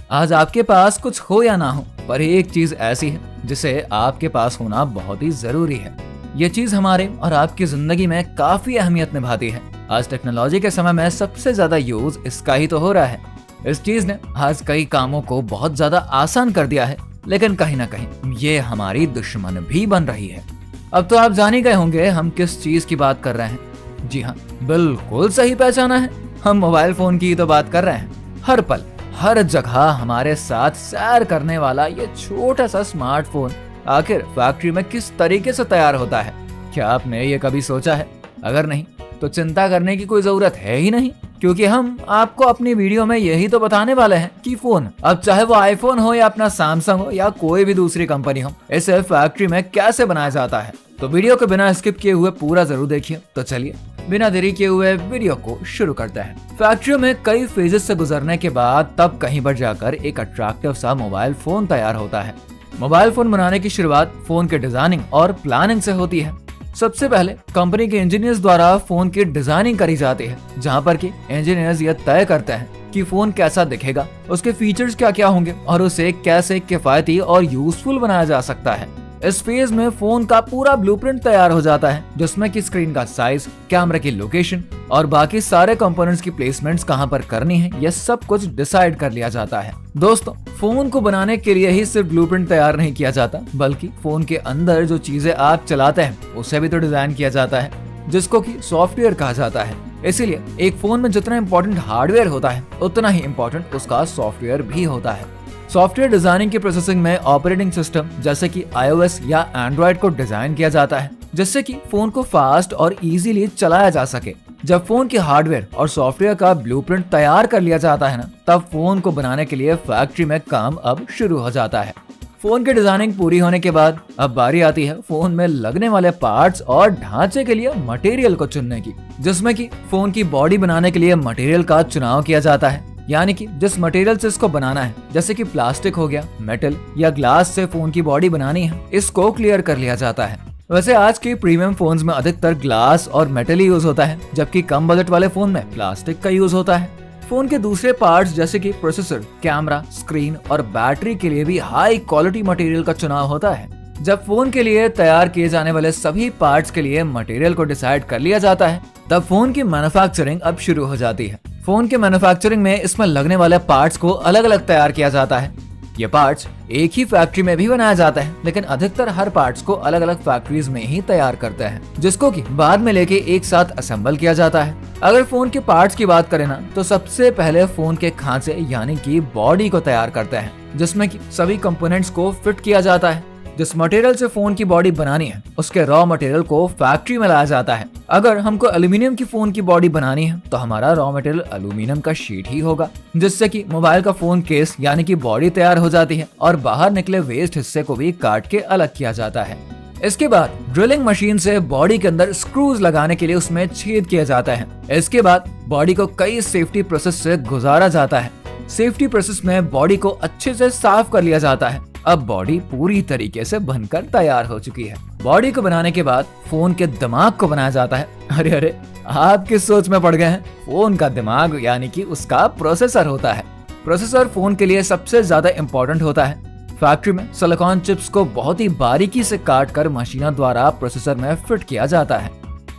आज आपके पास कुछ हो या ना हो, पर एक चीज ऐसी है जिसे आपके पास होना बहुत ही जरूरी है। ये चीज हमारे और आपकी जिंदगी में काफी अहमियत निभाती है। आज टेक्नोलॉजी के समय में सबसे ज्यादा यूज इसका ही तो हो रहा है। इस चीज ने आज कई कामों को बहुत ज्यादा आसान कर दिया है, लेकिन कहीं ना कहीं ये हमारी दुश्मन भी बन रही है। अब तो आप जान ही गए होंगे हम किस चीज की बात कर रहे हैं। जी हाँ, बिल्कुल सही पहचाना है, हम मोबाइल फोन की तो बात कर रहे हैं। हर पल हर जगह हमारे साथ सैर करने वाला ये छोटा सा स्मार्टफोन आखिर फैक्ट्री में किस तरीके से तैयार होता है, क्या आपने ये कभी सोचा है? अगर नहीं तो चिंता करने की कोई जरूरत है ही नहीं, क्योंकि हम आपको अपनी वीडियो में यही तो बताने वाले हैं कि फोन, अब चाहे वो आईफोन हो या अपना सैमसंग हो या कोई भी दूसरी कंपनी हो, इसे फैक्ट्री में कैसे बनाया जाता है। तो वीडियो को बिना स्किप किए हुए पूरा जरूर देखिए। तो चलिए बिना देरी किए हुए वीडियो को शुरू करते हैं। फैक्ट्रियों में कई फेजेस से गुजरने के बाद तब कहीं पर जाकर एक अट्रैक्टिव सा मोबाइल फोन तैयार होता है। मोबाइल फोन बनाने की शुरुआत फोन के डिजाइनिंग और प्लानिंग से होती है। सबसे पहले कंपनी के इंजीनियर्स द्वारा फोन की डिजाइनिंग करी जाती है, जहां पर कि इंजीनियर्स यह तय करते हैं कि फोन कैसा दिखेगा, उसके फीचर्स क्या क्या होंगे और उसे कैसे किफायती और यूजफुल बनाया जा सकता है। इस फेज में फोन का पूरा ब्लूप्रिंट तैयार हो जाता है, जिसमें कि स्क्रीन का साइज, कैमरा की लोकेशन और बाकी सारे कंपोनेंट्स की प्लेसमेंट्स कहां पर करनी है, यह सब कुछ डिसाइड कर लिया जाता है। दोस्तों, फोन को बनाने के लिए ही सिर्फ ब्लूप्रिंट तैयार नहीं किया जाता, बल्कि फोन के अंदर जो चीजें आप चलाते हैं उसे भी तो डिजाइन किया जाता है, जिसको कि सॉफ्टवेयर कहा जाता है। इसीलिए एक फोन में जितना इम्पोर्टेंट हार्डवेयर होता है, उतना ही इम्पोर्टेंट उसका सॉफ्टवेयर भी होता है। सॉफ्टवेयर डिजाइनिंग की प्रोसेसिंग में ऑपरेटिंग सिस्टम जैसे कि iOS या एंड्रॉइड को डिजाइन किया जाता है, जिससे कि फोन को फास्ट और इजीली चलाया जा सके। जब फोन के हार्डवेयर और सॉफ्टवेयर का ब्लूप्रिंट तैयार कर लिया जाता है ना, तब फोन को बनाने के लिए फैक्ट्री में काम अब शुरू हो जाता है। फोन की डिजाइनिंग पूरी होने के बाद अब बारी आती है फोन में लगने वाले पार्ट्स और ढांचे के लिए मटेरियल को चुनने की, जिसमें कि फोन की बॉडी बनाने के लिए मटेरियल का चुनाव किया जाता है। यानी कि जिस मटेरियल से इसको बनाना है, जैसे कि प्लास्टिक हो गया, मेटल या ग्लास से फोन की बॉडी बनानी है, इसको क्लियर कर लिया जाता है। वैसे आज के प्रीमियम फोन्स में अधिकतर ग्लास और मेटल ही यूज होता है, जबकि कम बजट वाले फोन में प्लास्टिक का यूज होता है। फोन के दूसरे पार्ट्स जैसे कि प्रोसेसर, कैमरा, स्क्रीन और बैटरी के लिए भी हाई क्वालिटी मटेरियल का चुनाव होता है। जब फोन के लिए तैयार किए जाने वाले सभी पार्ट्स के लिए मटेरियल को डिसाइड कर लिया जाता है, तब फोन की मैन्युफैक्चरिंग अब शुरू हो जाती है। फोन के मैन्युफैक्चरिंग में इसमें लगने वाले पार्ट्स को अलग अलग तैयार किया जाता है। ये पार्ट्स एक ही फैक्ट्री में भी बनाया जाता है, लेकिन अधिकतर हर पार्ट्स को अलग अलग फैक्ट्रीज में ही तैयार करते हैं, जिसको कि बाद में लेके एक साथ असेंबल किया जाता है। अगर फोन के पार्ट्स की बात करें ना, तो सबसे पहले फोन के खांचे यानी कि बॉडी को तैयार करते हैं, जिसमें कि सभी कंपोनेंट्स को फिट किया जाता है। जिस मटेरियल से फोन की बॉडी बनानी है, उसके रॉ मटेरियल को फैक्ट्री में लाया जाता है। अगर हमको एल्यूमिनियम की फोन की बॉडी बनानी है, तो हमारा रॉ मटेरियल एल्यूमिनियम का शीट ही होगा, जिससे कि मोबाइल का फोन केस यानी कि बॉडी तैयार हो जाती है और बाहर निकले वेस्ट हिस्से को भी काट के अलग किया जाता है। इसके बाद ड्रिलिंग मशीन से बॉडी के अंदर स्क्रूज लगाने के लिए उसमें छेद किया जाता है। इसके बाद बॉडी को कई सेफ्टी प्रोसेस से गुजारा जाता है। सेफ्टी प्रोसेस में बॉडी को अच्छे से साफ कर लिया जाता है। अब बॉडी पूरी तरीके से बनकर तैयार हो चुकी है। बॉडी को बनाने के बाद फोन के दिमाग को बनाया जाता है। अरे आप किस सोच में पड़ गए हैं? फोन का दिमाग यानी कि उसका प्रोसेसर होता है। प्रोसेसर फोन के लिए सबसे ज्यादा इम्पोर्टेंट होता है। फैक्ट्री में सिलिकॉन चिप्स को बहुत ही बारीकी से काट कर मशीनों द्वारा प्रोसेसर में फिट किया जाता है।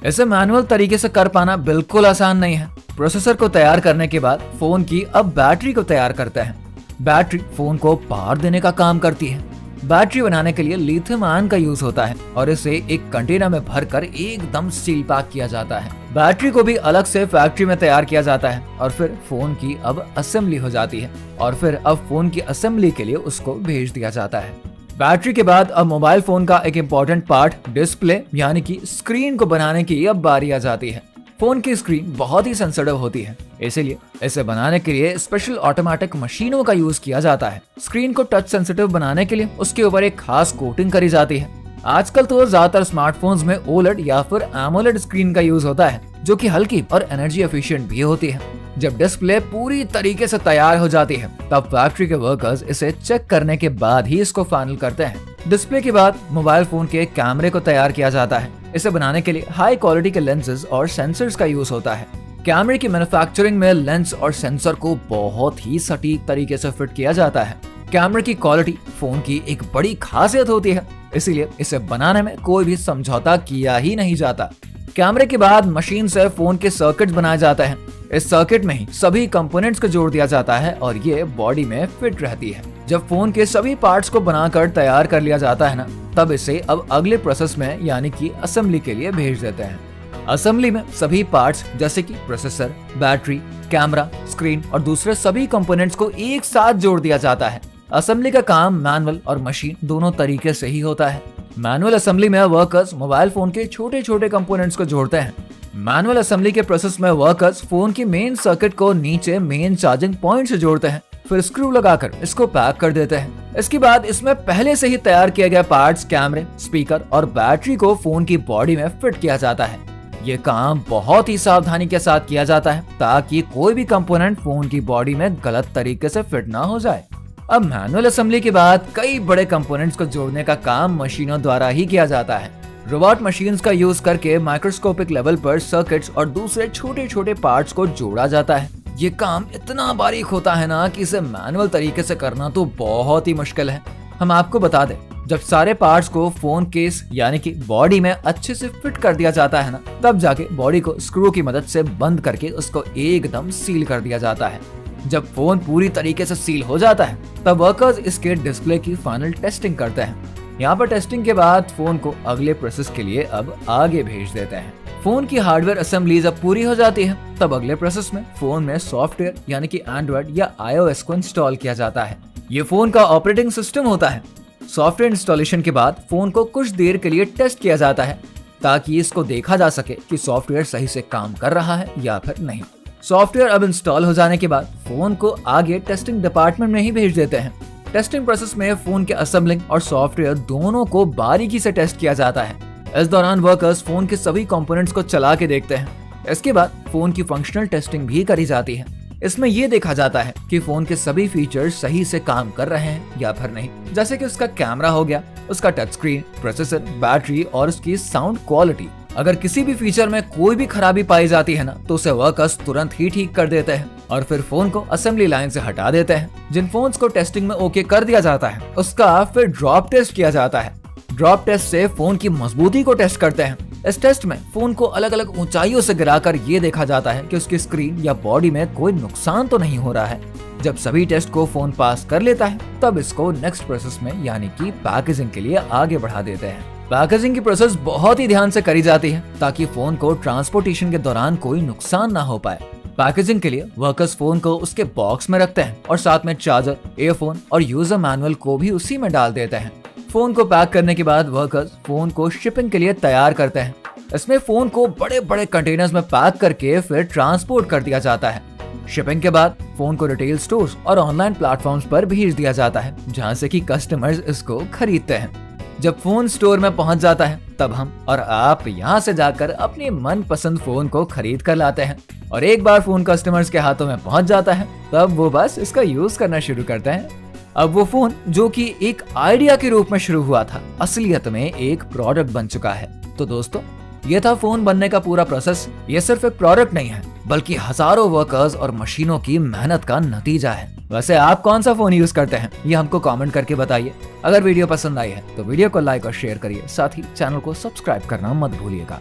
इसे मैनुअल तरीके से कर पाना बिल्कुल आसान नहीं है। प्रोसेसर को तैयार करने के बाद फोन की अब बैटरी को तैयार करते हैं। बैटरी फोन को पावर देने का काम करती है। बैटरी बनाने के लिए लिथियम आयन का यूज होता है और इसे एक कंटेनर में भरकर एकदम सील पैक किया जाता है। बैटरी को भी अलग से फैक्ट्री में तैयार किया जाता है और फिर फोन की अब असेंबली हो जाती है और फिर अब फोन की असेंबली के लिए उसको भेज दिया जाता है। बैटरी के बाद अब मोबाइल फोन का एक इम्पोर्टेंट पार्ट डिस्प्ले यानी कि स्क्रीन को बनाने की अब बारी आ जाती है। फोन की स्क्रीन बहुत ही सेंसिटिव होती है, इसलिए इसे बनाने के लिए स्पेशल ऑटोमेटिक मशीनों का यूज किया जाता है। स्क्रीन को टच सेंसिटिव बनाने के लिए उसके ऊपर एक खास कोटिंग करी जाती है। आजकल तो ज्यादातर स्मार्टफोन्स में ओलेड या फिर एमोलेड स्क्रीन का यूज होता है, जो कि हल्की और एनर्जी एफिशिएंट भी होती है। जब डिस्प्ले पूरी तरीके से तैयार हो जाती है, तब फैक्ट्री के वर्कर्स इसे चेक करने के बाद ही इसको फाइनल करते हैं। डिस्प्ले के बाद मोबाइल फोन के कैमरे को तैयार किया जाता है। इसे बनाने के लिए हाई क्वालिटी के लेंसेज और सेंसर्स का यूज होता है। कैमरे की मैन्युफैक्चरिंग में लेंस और सेंसर को बहुत ही सटीक तरीके से फिट किया जाता है। कैमरे की क्वालिटी फोन की एक बड़ी खासियत होती है, इसीलिए इसे बनाने में कोई भी समझौता किया ही नहीं जाता। कैमरे के बाद मशीन से फोन के सर्किट बनाए जाते हैं। इस सर्किट में ही सभी कंपोनेंट्स को जोड़ दिया जाता है और ये बॉडी में फिट रहती है। जब फोन के सभी पार्ट्स को बनाकर तैयार कर लिया जाता है ना, तब इसे अब अगले प्रोसेस में यानी कि असेंबली के लिए भेज देते हैं। असेंबली में सभी पार्ट्स जैसे कि प्रोसेसर, बैटरी, कैमरा, स्क्रीन और दूसरे सभी कंपोनेंट्स को एक साथ जोड़ दिया जाता है। असेंबली का काम मैनुअल और मशीन दोनों तरीके से ही होता है। मैनुअल असेंबली में वर्कर्स मोबाइल फोन के छोटे छोटे कंपोनेंट्स को जोड़ते हैं। मैनुअल असेंबली के प्रोसेस में वर्कर्स फोन की मेन सर्किट को नीचे मेन चार्जिंग पॉइंट से जोड़ते हैं, फिर स्क्रू लगाकर इसको पैक कर देते हैं। इसके बाद इसमें पहले से ही तैयार किए गए पार्ट्स, कैमरे, स्पीकर और बैटरी को फोन की बॉडी में फिट किया जाता है। ये काम बहुत ही सावधानी के साथ किया जाता है ताकि कोई भी कंपोनेंट फोन की बॉडी में गलत तरीके से फिट ना हो जाए। अब मैनुअल असेंबली के बाद कई बड़े कंपोनेंट्स को जोड़ने का काम मशीनों द्वारा ही किया जाता है। रोबोट मशीन्स का यूज करके माइक्रोस्कोपिक लेवल पर सर्किट्स और दूसरे छोटे छोटे पार्ट्स को जोड़ा जाता है। ये काम इतना बारीक होता है ना कि इसे मैनुअल तरीके से करना तो बहुत ही मुश्किल है। हम आपको बता दें, जब सारे पार्ट्स को फोन केस यानी कि बॉडी में अच्छे से फिट कर दिया जाता है ना, तब जाके बॉडी को स्क्रू की मदद से बंद करके उसको एकदम सील कर दिया जाता है। जब फोन पूरी तरीके से सील हो जाता है, तब वर्कर्स इसके डिस्प्ले की फाइनल टेस्टिंग करते हैं। यहाँ पर टेस्टिंग के बाद फोन को अगले प्रोसेस के लिए अब आगे भेज देते हैं। फोन की हार्डवेयर असेंबली जब पूरी हो जाती है, तब अगले प्रोसेस में फोन में सॉफ्टवेयर यानी कि एंड्रॉइड या iOS को इंस्टॉल किया जाता है। ये फोन का ऑपरेटिंग सिस्टम होता है। सॉफ्टवेयर इंस्टॉलेशन के बाद फोन को कुछ देर के लिए टेस्ट किया जाता है ताकि इसको देखा जा सके कि सॉफ्टवेयर सही से काम कर रहा है या फिर नहीं। सॉफ्टवेयर अब इंस्टॉल हो जाने के बाद फोन को आगे टेस्टिंग डिपार्टमेंट में ही भेज देते हैं। टेस्टिंग प्रोसेस में फोन के असेंबलिंग और सॉफ्टवेयर दोनों को बारीकी से टेस्ट किया जाता है। इस दौरान वर्कर्स फोन के सभी कंपोनेंट्स को चला के देखते हैं। इसके बाद फोन की फंक्शनल टेस्टिंग भी करी जाती है। इसमें यह देखा जाता है कि फोन के सभी फीचर्स सही से काम कर रहे हैं या फिर नहीं, जैसे कि उसका कैमरा हो गया, उसका टच स्क्रीन, प्रोसेसर, बैटरी और उसकी साउंड क्वालिटी। अगर किसी भी फीचर में कोई भी खराबी पाई जाती है ना, तो उसे वर्कर्स तुरंत ही ठीक कर देते हैं और फिर फोन को असेंबली लाइन से हटा देते हैं। जिन फोन्स को टेस्टिंग में ओके कर दिया जाता है, उसका फिर ड्रॉप टेस्ट किया जाता है। ड्रॉप टेस्ट से फोन की मजबूती को टेस्ट करते हैं। इस टेस्ट में फोन को अलग अलग ऊंचाइयों से गिराकर ये देखा जाता है कि उसकी स्क्रीन या बॉडी में कोई नुकसान तो नहीं हो रहा है। जब सभी टेस्ट को फोन पास कर लेता है, तब इसको नेक्स्ट प्रोसेस में यानी कि पैकेजिंग के लिए आगे बढ़ा देते हैं। पैकेजिंग की प्रोसेस बहुत ही ध्यान से करी जाती है ताकि फोन को ट्रांसपोर्टेशन के दौरान कोई नुकसान ना हो पाए। पैकेजिंग के लिए वर्कर्स फोन को उसके बॉक्स में रखते हैं और साथ में चार्जर, ईयरफोन और यूजर मैनुअल को भी उसी में डाल देते हैं। फोन को पैक करने के बाद वर्कर्स फोन को शिपिंग के लिए तैयार करते हैं। इसमें फोन को बड़े बड़े कंटेनर्स में पैक करके फिर ट्रांसपोर्ट कर दिया जाता है। शिपिंग के बाद फोन को रिटेल स्टोर्स और ऑनलाइन प्लेटफॉर्म्स पर भेज दिया जाता है, जहां से कि कस्टमर्स इसको खरीदते हैं। जब फोन स्टोर में पहुंच जाता है, तब हम और आप यहां से जाकर अपने मनपसंद फोन को खरीद कर लाते हैं और एक बार फोन कस्टमर्स के हाथों में पहुंच जाता है, तब वो बस इसका यूज करना शुरू करते हैं। अब वो फोन जो कि एक आइडिया के रूप में शुरू हुआ था, असलियत में एक प्रोडक्ट बन चुका है। तो दोस्तों, ये था फोन बनने का पूरा प्रोसेस। ये सिर्फ एक प्रोडक्ट नहीं है, बल्कि हजारों वर्कर्स और मशीनों की मेहनत का नतीजा है। वैसे आप कौन सा फोन यूज करते हैं, ये हमको कमेंट करके बताइए। अगर वीडियो पसंद आई है तो वीडियो को लाइक और शेयर करिए, साथ ही चैनल को सब्सक्राइब करना मत भूलिएगा।